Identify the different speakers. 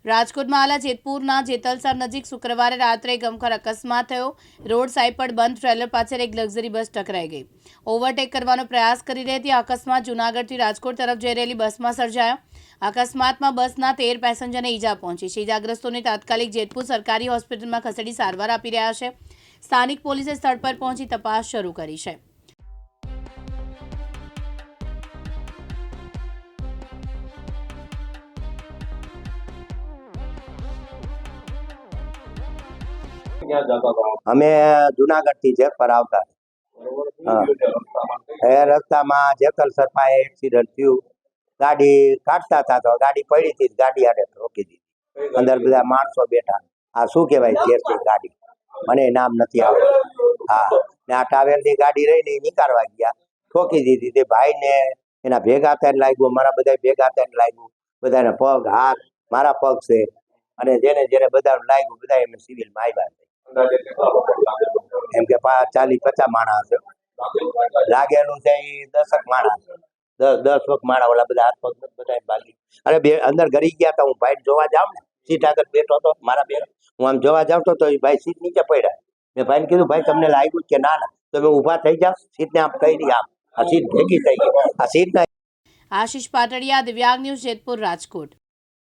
Speaker 1: રાજકોટમાં આલા જેતપુરના જેતલસર નજીક શુક્રવારે રાત્રે ગમખર અકસ્માત થયો। રોડ સાઈડ પર બંધ ટ્રેલર પાછળ એક લક્ઝરી બસ ટકરાઈ ગઈ। ઓવરટેક કરવાનો પ્રયાસ કરી રહી હતી। અકસ્માત જૂનાગઢથી રાજકોટ તરફ જઈ રહેલી બસમાં સર્જાયો। અકસ્માતમાં બસના 13 પેસેન્જરને ઈજા પહોંચી છે। ઈજાગ્રસ્તોને તાત્કાલિક જેતપુર સરકારી હોસ્પિટલમાં ખસેડી સારવાર આપી રહ્યા છે। સ્થાનિક પોલીસે સ્થળ પર પહોંચી તપાસ શરૂ કરી છે।
Speaker 2: અમે જુનાગઢ થી જેતપુર આવતા રસ્તામાં જેતલસર પાસે એક્સિડન્ટ થયું। ગાડી કાઢતા હતા તો ગાડી પડી હતી, ગાડી આડે રોકી દીધી। અંદર બધા માણસો બેઠા। આ શું કહેવાય ગેસની ગાડી, મને નામ નથી આવડતું। હા, ને આ ટાવેલની ગાડી રહીને નીકાળવા ગયા, ઠોકી દીધી। તે ભાઈને એના ભેગા થઈને લાગ્યું, મારા બધા ભેગા થઈને લાગ્યું। બધાને પગ હાથ, મારા પગ છે, અને જેને જેને બધા લાગ્યું બધા એમને સિવિલમાં આવ્યા છે। એમ કે 40-50 માણસ લાગેલું છે, 10 માણસ, 10 માણસ ઓલા બધા હાથ પગ બધા ભાગી। અરે બે અંદર ઘરી ગયા હતા। હું ભાઈ જોવા જાઉં ને, સીટ આગળ બેઠો હતો મારા બેન, હું આમ જોવા જાઉં તો એ ભાઈ સીટ નીચે પડ્યા। મેં ભાઈને કીધું, ભાઈ તમને લાગ્યું કે ના? તો મેં ઊભા થઈ જાવ, સીટને આમ કરી આમ, આ સીટ ભેગી થઈ ગઈ। આ સીટના
Speaker 1: આશીષ પાટડિયા, દિવ્યાંગ ન્યૂઝ, જેતપુર, રાજકોટ।